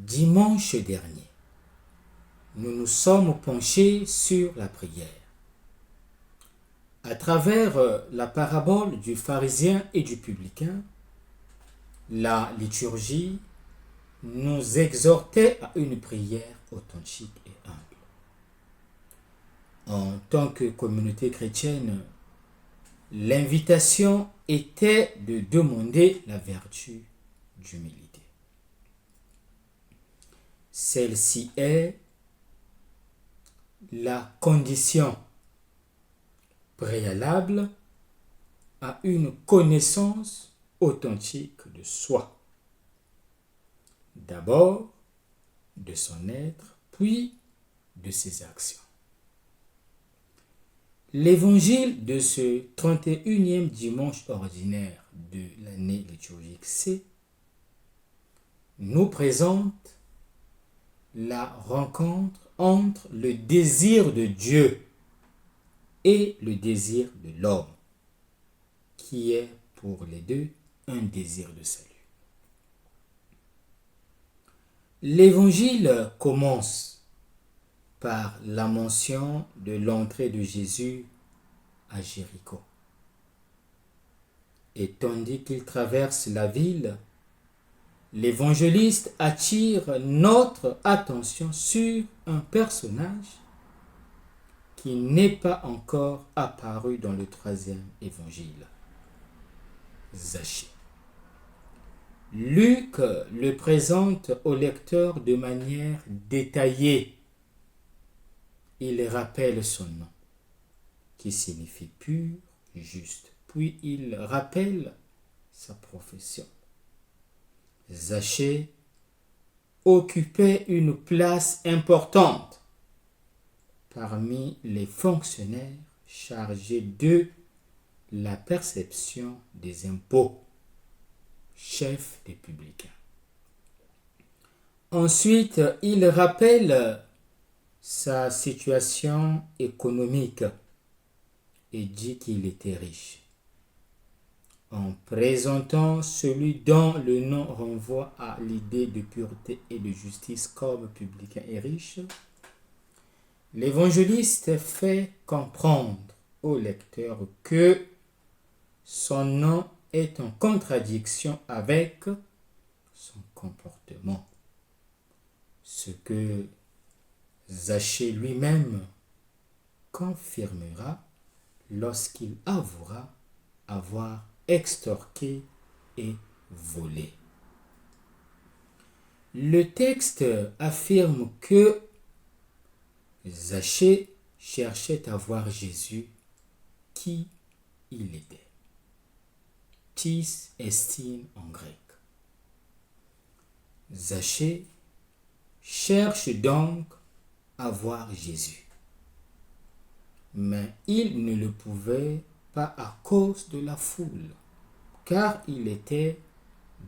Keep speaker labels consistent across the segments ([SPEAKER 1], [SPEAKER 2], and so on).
[SPEAKER 1] Dimanche dernier, nous nous sommes penchés sur la prière. À travers la parabole du pharisien et du publicain, la liturgie nous exhortait à une prière authentique et humble. En tant que communauté chrétienne, l'invitation était de demander la vertu d'humilité. Celle-ci est la condition préalable à une connaissance authentique de soi. D'abord de son être, puis de ses actions. L'évangile de ce 31e dimanche ordinaire de l'année liturgique C nous présente la rencontre entre le désir de Dieu et le désir de l'homme, qui est pour les deux un désir de salut. L'évangile commence par la mention de l'entrée de Jésus à Jéricho. Et tandis qu'il traverse la ville, l'évangéliste attire notre attention sur un personnage qui n'est pas encore apparu dans le 3e évangile, Zachée. Luc le présente au lecteur de manière détaillée. Il rappelle son nom, qui signifie pur, juste. Puis il rappelle sa profession. Zachée occupait une place importante parmi les fonctionnaires chargés de la perception des impôts, chef des publicains. Ensuite, il rappelle sa situation économique et dit qu'il était riche. En présentant celui dont le nom renvoie à l'idée de pureté et de justice comme publicain et riche, l'évangéliste fait comprendre au lecteur que son nom est en contradiction avec son comportement, ce que Zachée lui-même confirmera lorsqu'il avouera avoir extorqué et volé. Le texte affirme que Zachée cherchait à voir Jésus qui il était. Tis estime en grec. Zachée cherche donc à voir Jésus. Mais il ne le pouvait pas à cause de la foule, car il était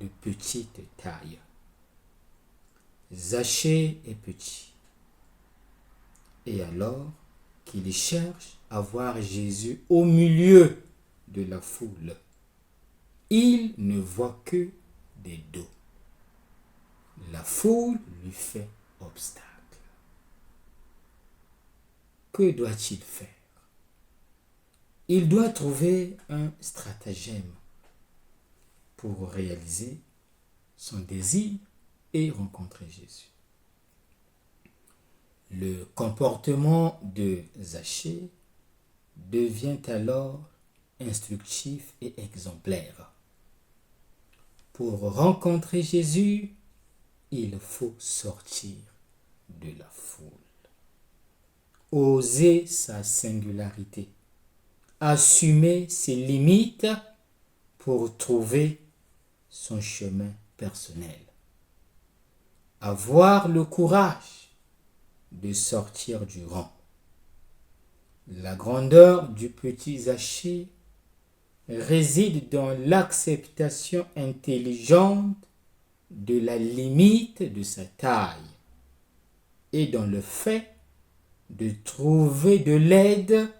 [SPEAKER 1] de petite taille. Zachée est petit. Et alors qu'il cherche à voir Jésus au milieu de la foule, il ne voit que des dos. La foule lui fait obstacle. Que doit-il faire? Il doit trouver un stratagème pour réaliser son désir et rencontrer Jésus. Le comportement de Zachée devient alors instructif et exemplaire. Pour rencontrer Jésus, il faut sortir de la foule. Oser sa singularité. Assumer ses limites pour trouver son chemin personnel. Avoir le courage de sortir du rang. La grandeur du petit Zachée réside dans l'acceptation intelligente de la limite de sa taille et dans le fait de trouver de l'aide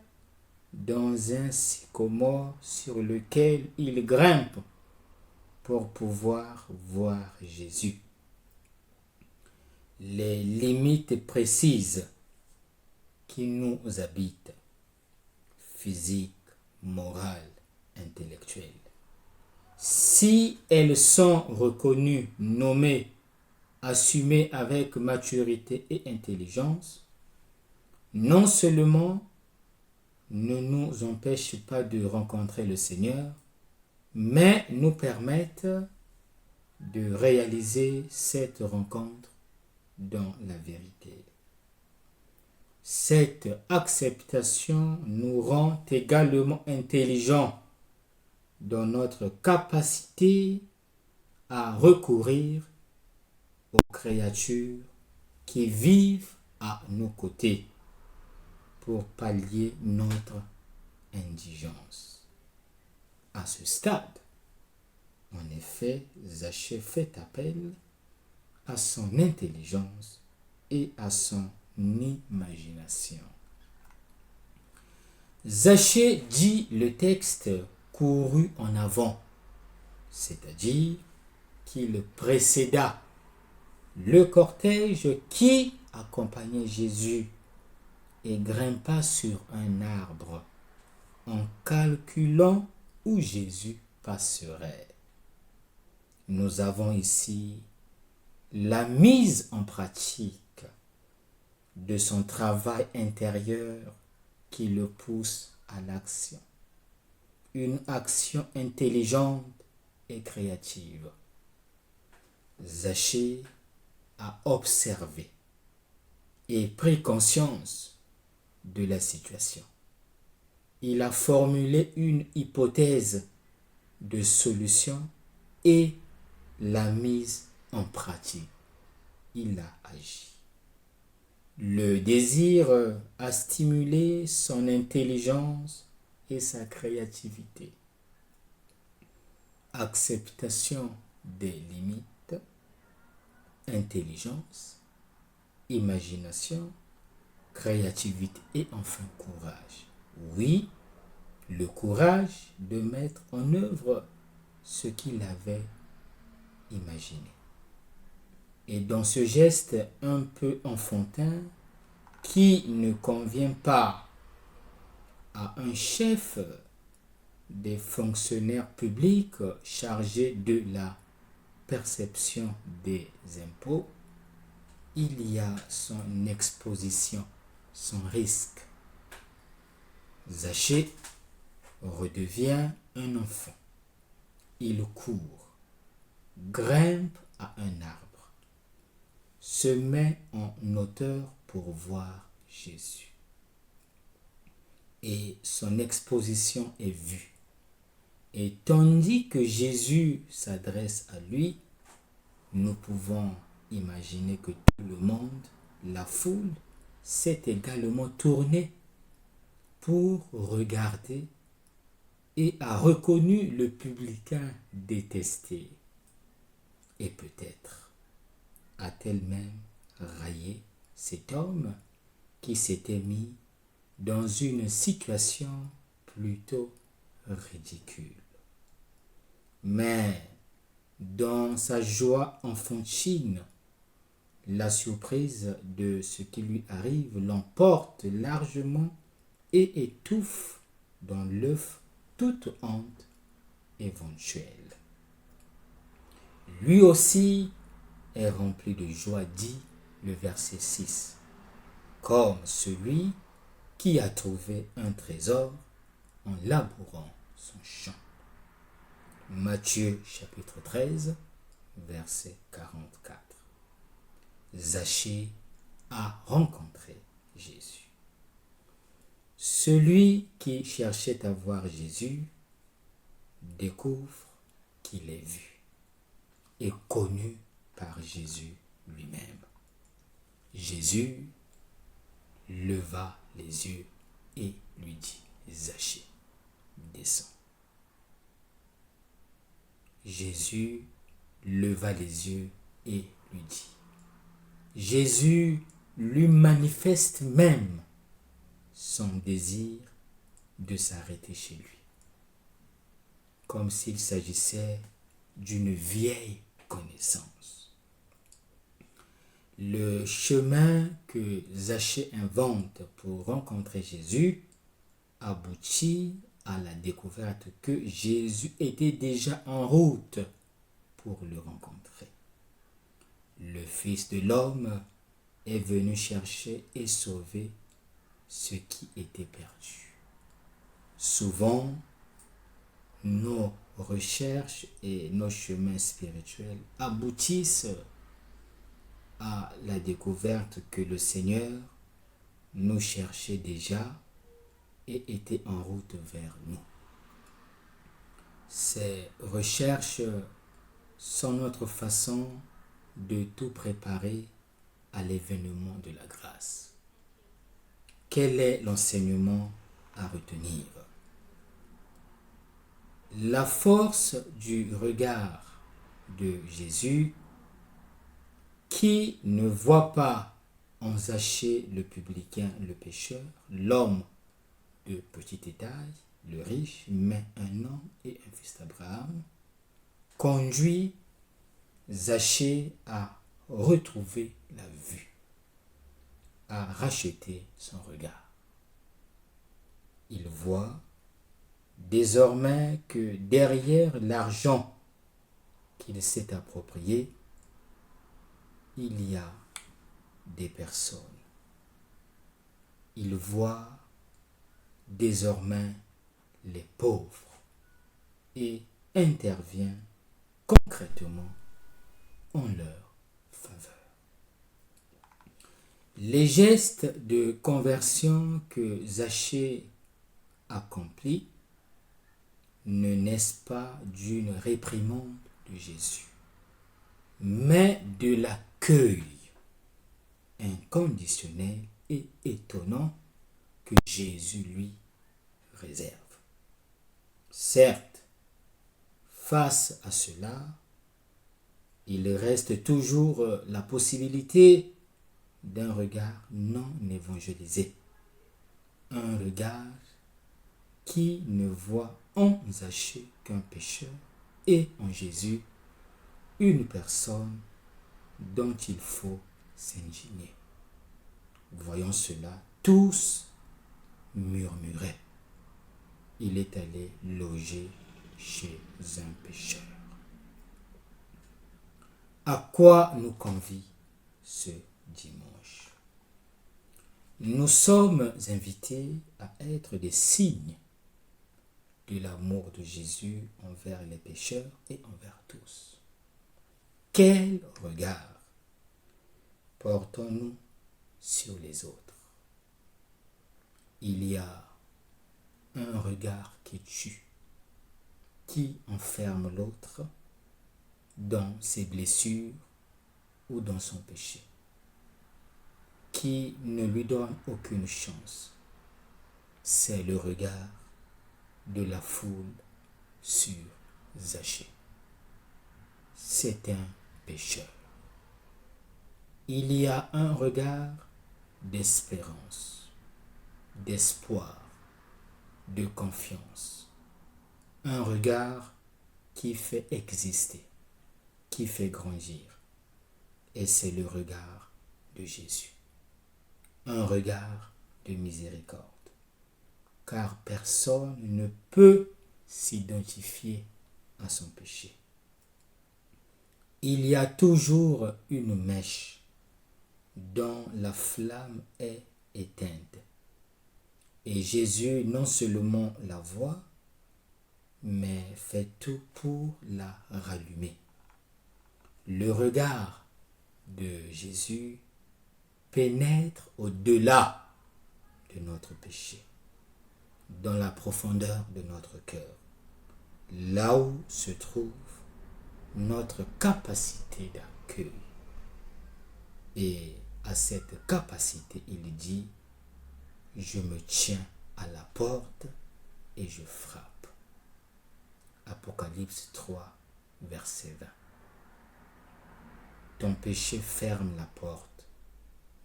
[SPEAKER 1] dans un sycomore sur lequel il grimpe pour pouvoir voir Jésus. les limites précises qui nous habitent, physiques, morales, intellectuelles. Si elles sont reconnues, nommées, assumées avec maturité et intelligence, non seulement ne nous empêchent pas de rencontrer le Seigneur, mais nous permettent de réaliser cette rencontre dans la vérité. Cette acceptation nous rend également intelligents dans notre capacité à recourir aux créatures qui vivent à nos côtés pour pallier notre indigence. À ce stade, en effet, Zachée fait appel à son intelligence et à son imagination. Zachée, dit le texte, courut en avant, c'est-à-dire qu'il précéda le cortège qui accompagnait Jésus et grimpa sur un arbre en calculant où Jésus passerait. Nous avons ici la mise en pratique de son travail intérieur qui le pousse à l'action. Une action intelligente et créative. Zachée a observé et pris conscience de la situation. Il a formulé une hypothèse de solution et l'a mise en pratique. Il a agi. Le désir a stimulé son intelligence et sa créativité. Acceptation des limites, intelligence, imagination, créativité et enfin courage. Oui, le courage de mettre en œuvre ce qu'il avait imaginé. Et dans ce geste un peu enfantin qui ne convient pas à un chef des fonctionnaires publics chargés de la perception des impôts, il y a son exposition, son risque. Zachée redevient un enfant. Il court, grimpe à un arbre, se met en hauteur pour voir Jésus. Et son exposition est vue. Et tandis que Jésus s'adresse à lui, nous pouvons imaginer que tout le monde, la foule, s'est également tourné pour regarder et a reconnu le publicain détesté. Et peut-être a-t-elle même raillé cet homme qui s'était mis dans une situation plutôt ridicule. Mais dans sa joie enfantine, la surprise de ce qui lui arrive l'emporte largement et étouffe dans l'œuf toute honte éventuelle. Lui aussi est rempli de joie, dit le verset 6, comme celui qui a trouvé un trésor en labourant son champ. Matthieu chapitre 13, verset 44. Zachée a rencontré Jésus. Celui qui cherchait à voir Jésus découvre qu'il est vu et connu par Jésus lui-même. Jésus leva les yeux et lui dit, Zachée, descends. Jésus leva les yeux et lui dit. Jésus lui manifeste même son désir de s'arrêter chez lui, comme s'il s'agissait d'une vieille connaissance. Le chemin que Zachée invente pour rencontrer Jésus aboutit à la découverte que Jésus était déjà en route pour le rencontrer. Le Fils de l'homme est venu chercher et sauver ce qui était perdu. Souvent, nos recherches et nos chemins spirituels aboutissent à la découverte que le Seigneur nous cherchait déjà et était en route vers nous. Ces recherches sont notre façon de tout préparer à l'événement de la grâce. Quel est l'enseignement à retenir? La force du regard de Jésus qui ne voit pas en Zachée le publicain, le pécheur, l'homme de petite taille, le riche, mais un homme et un fils d'Abraham, conduit Zachée à retrouver la vue, à racheter son regard. Il voit désormais que derrière l'argent qu'il s'est approprié, il y a des personnes. Il voit désormais les pauvres et intervient concrètement en leur faveur. Les gestes de conversion que Zachée accomplit ne naissent pas d'une réprimande de Jésus, mais de l'accueil inconditionnel et étonnant que Jésus lui réserve. Certes, face à cela, il reste toujours la possibilité d'un regard non évangélisé, un regard qui ne voit en Zachée qu'un pécheur et en Jésus une personne dont il faut s'indigner. Voyant cela, tous murmuraient. Il est allé loger chez un pécheur. À quoi nous convie ce dimanche? Nous sommes invités à être des signes de l'amour de Jésus envers les pécheurs et envers tous. Quel regard portons-nous sur les autres? Il y a un regard qui tue, qui enferme l'autre dans ses blessures ou dans son péché, qui ne lui donne aucune chance. C'est le regard de la foule sur Zachée. C'est un pécheur. Il y a un regard d'espérance, d'espoir, de confiance. Un regard qui fait exister, qui fait grandir. Et c'est le regard de Jésus. Un regard de miséricorde. Car personne ne peut s'identifier à son péché. Il y a toujours une mèche dont la flamme est éteinte. Et Jésus non seulement la voit, mais fait tout pour la rallumer. Le regard de Jésus pénètre au-delà de notre péché, dans la profondeur de notre cœur, là où se trouve notre capacité d'accueil. Et à cette capacité, il dit, je me tiens à la porte et je frappe. Apocalypse 3, verset 20. Ton péché ferme la porte,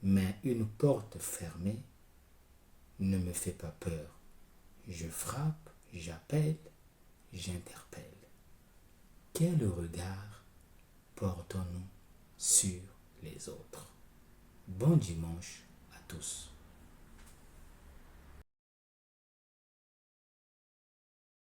[SPEAKER 1] mais une porte fermée ne me fait pas peur. Je frappe, j'appelle, j'interpelle. Quel regard portons-nous sur les autres? Bon dimanche à tous.